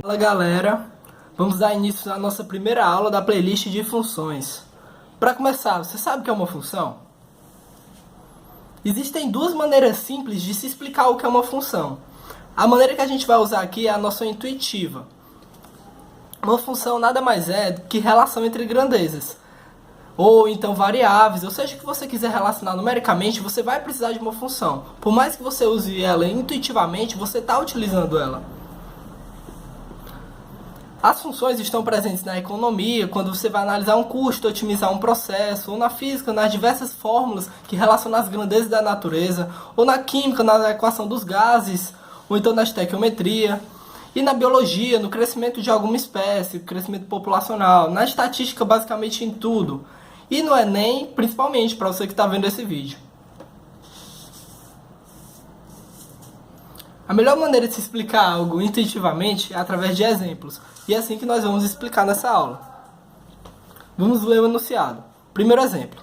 Fala galera, vamos dar início à nossa primeira aula da playlist de funções. Para começar, você sabe o que é uma função? Existem duas maneiras simples de se explicar o que é uma função. A maneira que a gente vai usar aqui é a noção intuitiva. Uma função nada mais é do que relação entre grandezas, ou então variáveis, ou seja, o que você quiser relacionar numericamente, você vai precisar de uma função. Por mais que você use ela intuitivamente, você está utilizando ela. As funções estão presentes na economia, quando você vai analisar um custo, otimizar um processo, ou na física, nas diversas fórmulas que relacionam as grandezas da natureza, ou na química, na equação dos gases, ou então na estequiometria, e na biologia, no crescimento de alguma espécie, crescimento populacional, na estatística, basicamente em tudo. E no Enem, principalmente, para você que está vendo esse vídeo. A melhor maneira de se explicar algo intuitivamente é através de exemplos. E é assim que nós vamos explicar nessa aula. Vamos ler o enunciado. Primeiro exemplo.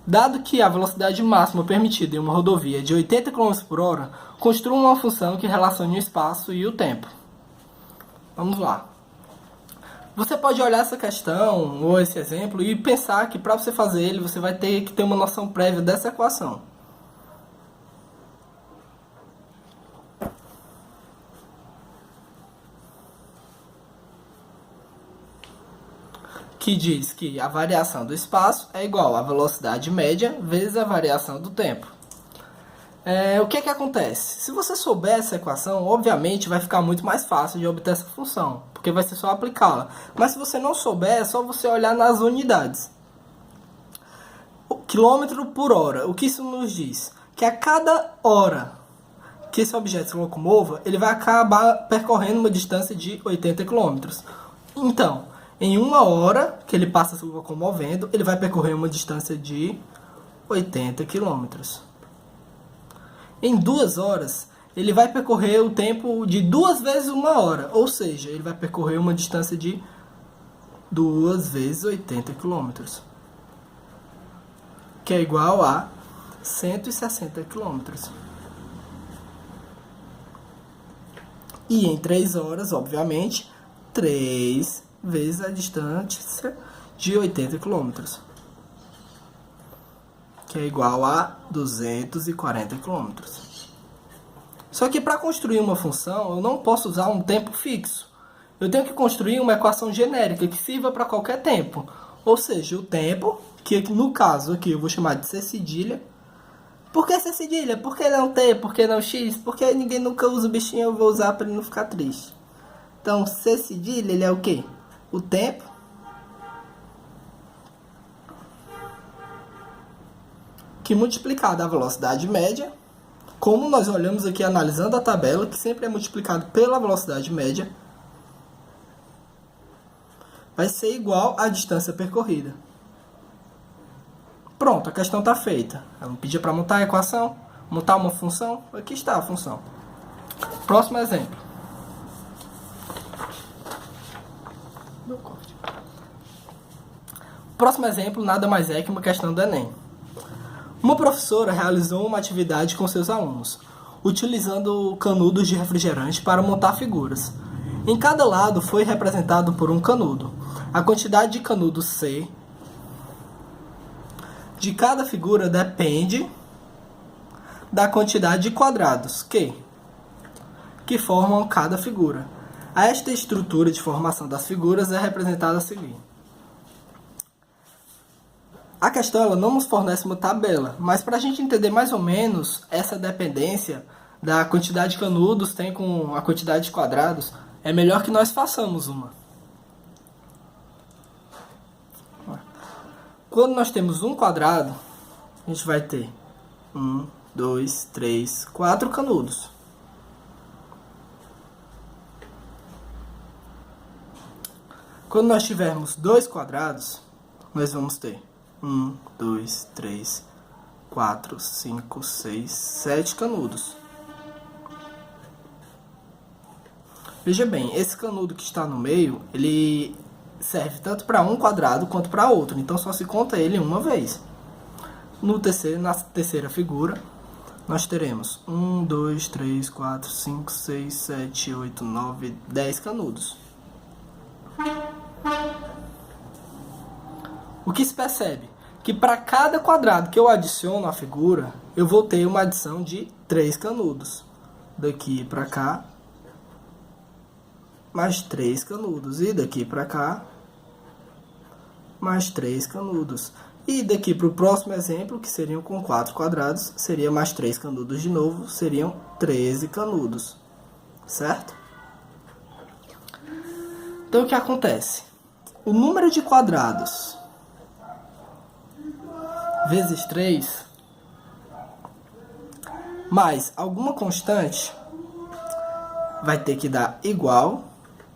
Dado que a velocidade máxima permitida em uma rodovia é de 80 km por hora, construa uma função que relacione o espaço e o tempo. Vamos lá. Você pode olhar essa questão ou esse exemplo e pensar que para você fazer ele, você vai ter que ter uma noção prévia dessa equação. Que diz que a variação do espaço é igual à velocidade média vezes a variação do tempo. O que acontece? Se você souber essa equação, obviamente vai ficar muito mais fácil de obter essa função, porque vai ser só aplicá-la. Mas se você não souber, é só você olhar nas unidades. O quilômetro por hora, o que isso nos diz? Que a cada hora que esse objeto se locomova, ele vai acabar percorrendo uma distância de 80 km. Então, em uma hora que ele passa se locomovendo, ele vai percorrer uma distância de 80 km. Em 2 horas, ele vai percorrer o tempo de 2 vezes uma hora. Ou seja, ele vai percorrer uma distância de 2 vezes 80 km. Que é igual a 160 km. E em 3 horas, obviamente, 3 vezes a distância de 80 km. Que é igual a 240 km. Só que para construir uma função, eu não posso usar um tempo fixo. Eu tenho que construir uma equação genérica que sirva para qualquer tempo. Ou seja, o tempo, que no caso aqui eu vou chamar de C cedilha. Por que C cedilha? Por que não T? Por que não X? Porque ninguém nunca usa o bichinho, eu vou usar para ele não ficar triste. Então, C cedilha, ele é o quê? O tempo que multiplicado a velocidade média, como nós olhamos aqui analisando a tabela, que sempre é multiplicado pela velocidade média, vai ser igual à distância percorrida. Pronto, a questão está feita. Ela me pediu para montar a equação, montar uma função, aqui está a função. Próximo exemplo. Próximo exemplo nada mais é que uma questão do Enem. Uma professora realizou uma atividade com seus alunos, utilizando canudos de refrigerante para montar figuras. Em cada lado foi representado por um canudo. A quantidade de canudos C de cada figura depende da quantidade de quadrados que formam cada figura. Esta estrutura de formação das figuras é representada a seguir. A questão ela não nos fornece uma tabela, mas para a gente entender mais ou menos essa dependência da quantidade de canudos tem com a quantidade de quadrados, é melhor que nós façamos uma. Quando nós temos um quadrado, a gente vai ter 1, 2, 3, 4 canudos. Quando nós tivermos 2 quadrados, nós vamos ter 1, 2, 3, 4, 5, 6, 7 canudos. Veja bem, esse canudo que está no meio, ele serve tanto para um quadrado quanto para outro. Então só se conta ele uma vez. Na terceira figura, nós teremos 1, 2, 3, 4, 5, 6, 7, 8, 9, 10 canudos. O que se percebe? Que para cada quadrado que eu adiciono à figura, eu vou ter uma adição de 3 canudos. Daqui para cá, mais 3 canudos. E daqui para cá, mais 3 canudos. E daqui para o próximo exemplo, que seriam com 4 quadrados, seria mais 3 canudos de novo, seriam 13 canudos. Certo? Então, o que acontece? O número de quadrados vezes 3 mais alguma constante vai ter que dar igual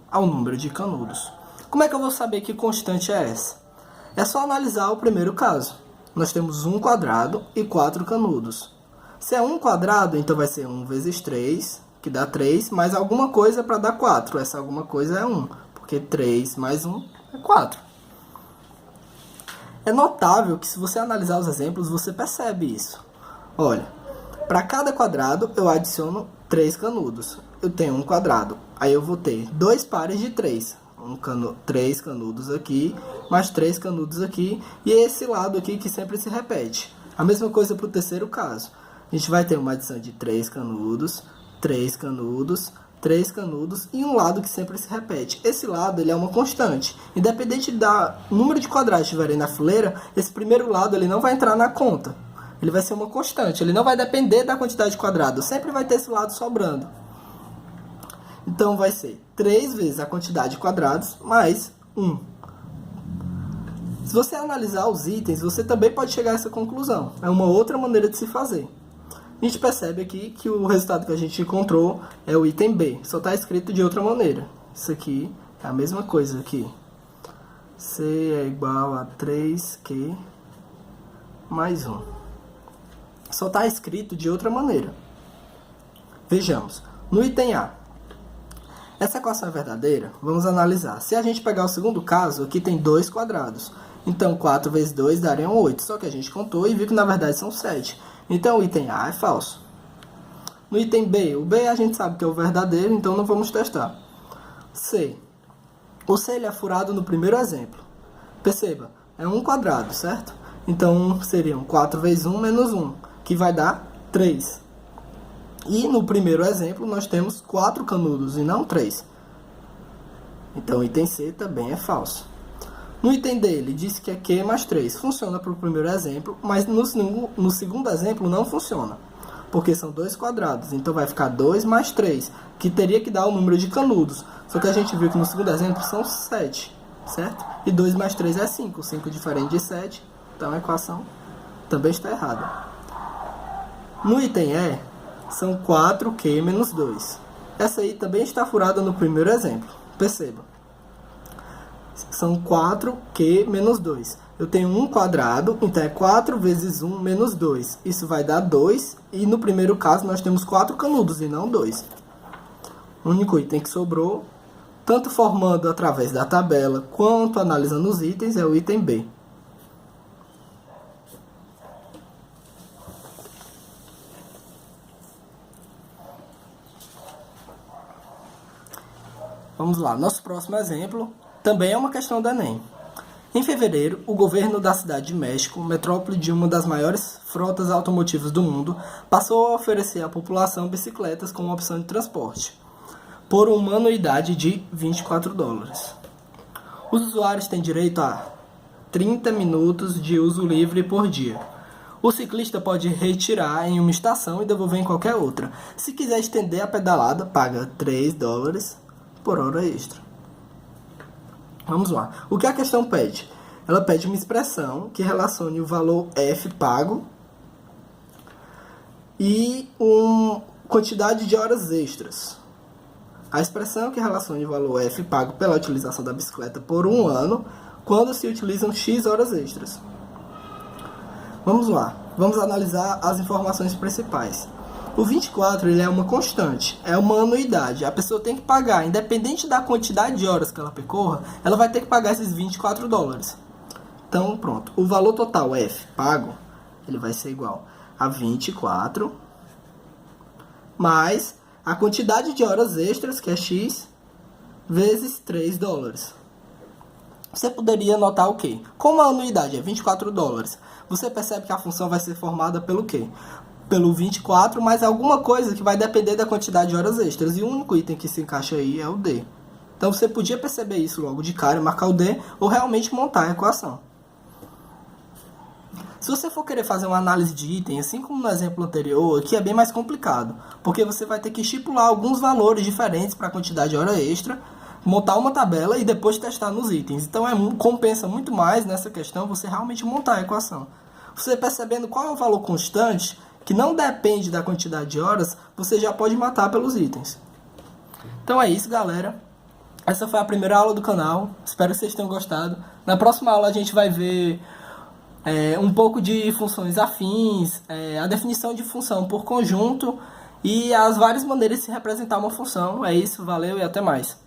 ao número de canudos. Como é que eu vou saber que constante é essa? É só analisar o primeiro caso. Nós temos 1 quadrado e 4 canudos. Se é 1 quadrado, então vai ser 1 vezes 3, que dá 3, mais alguma coisa para dar 4. Essa alguma coisa é 1, porque 3 mais 1 é 4. É notável que se você analisar os exemplos, você percebe isso. Olha, para cada quadrado eu adiciono 3 canudos. Eu tenho 1 quadrado, aí eu vou ter 2 pares de 3. 3 canudos aqui, mais 3 canudos aqui, e esse lado aqui que sempre se repete. A mesma coisa para o terceiro caso. A gente vai ter uma adição de 3 canudos, 3 canudos, 3 canudos e um lado que sempre se repete. Esse lado ele é uma constante. Independente do número de quadrados que estiverem na fileira, esse primeiro lado ele não vai entrar na conta. Ele vai ser uma constante. Ele não vai depender da quantidade de quadrados. Sempre vai ter esse lado sobrando. Então vai ser 3 vezes a quantidade de quadrados mais 1. Se você analisar os itens, você também pode chegar a essa conclusão. É uma outra maneira de se fazer. A gente percebe aqui que o resultado que a gente encontrou é o item B. Só está escrito de outra maneira. Isso aqui é a mesma coisa aqui. C é igual a 3Q mais 1. Só está escrito de outra maneira. Vejamos. No item A. Essa equação é verdadeira? Vamos analisar. Se a gente pegar o segundo caso, aqui tem 2 quadrados. Então, 4 vezes 2 dariam 8. Só que a gente contou e viu que na verdade são 7. Então, o item A é falso. No item B, o B a gente sabe que é o verdadeiro, então não vamos testar. C. O C ele é furado no primeiro exemplo. Perceba, é 1 quadrado, certo? Então, seriam 4 vezes 1 menos 1, que vai dar 3. E no primeiro exemplo, nós temos 4 canudos e não 3. Então, o item C também é falso. No item D, ele disse que é Q mais 3. Funciona para o primeiro exemplo, mas no segundo exemplo não funciona. Porque são 2 quadrados, então vai ficar 2 mais 3, que teria que dar o número de canudos. Só que a gente viu que no segundo exemplo são 7, certo? E 2 mais 3 é 5. 5 diferente de 7, então a equação também está errada. No item E, são 4Q menos 2. Essa aí também está furada no primeiro exemplo. Perceba. São 4Q menos 2. Eu tenho 1 quadrado, então é 4 vezes 1 menos 2. Isso vai dar 2. E no primeiro caso nós temos 4 canudos e não 2. O único item que sobrou, tanto formando através da tabela quanto analisando os itens, é o item B. Vamos lá, nosso próximo exemplo também é uma questão do Enem. Em fevereiro, o governo da cidade de México, metrópole de uma das maiores frotas automotivas do mundo, passou a oferecer à população bicicletas como opção de transporte, por uma anuidade de $24. Os usuários têm direito a 30 minutos de uso livre por dia. O ciclista pode retirar em uma estação e devolver em qualquer outra. Se quiser estender a pedalada, paga $3 por hora extra. Vamos lá. O que a questão pede? Ela pede uma expressão que relacione o valor F pago e uma quantidade de horas extras. A expressão que relacione o valor F pago pela utilização da bicicleta por um ano, quando se utilizam X horas extras. Vamos lá. Vamos analisar as informações principais. O 24 ele é uma constante, é uma anuidade. A pessoa tem que pagar, independente da quantidade de horas que ela percorra, ela vai ter que pagar esses $24. Então, pronto. O valor total F pago, ele vai ser igual a 24 mais a quantidade de horas extras, que é X, vezes 3 dólares. Você poderia notar o quê? Como a anuidade é 24 dólares, você percebe que a função vai ser formada pelo quê? Pelo 24, mais alguma coisa que vai depender da quantidade de horas extras. E o único item que se encaixa aí é o D. Então você podia perceber isso logo de cara, marcar o D, ou realmente montar a equação. Se você for querer fazer uma análise de item, assim como no exemplo anterior, aqui é bem mais complicado, porque você vai ter que estipular alguns valores diferentes para a quantidade de hora extra, montar uma tabela e depois testar nos itens. Então compensa muito mais nessa questão você realmente montar a equação. Você percebendo qual é o valor constante, que não depende da quantidade de horas, você já pode matar pelos itens. Então é isso, galera. Essa foi a primeira aula do canal. Espero que vocês tenham gostado. Na próxima aula a gente vai ver um pouco de funções afins, a definição de função por conjunto e as várias maneiras de se representar uma função. É isso, valeu e até mais.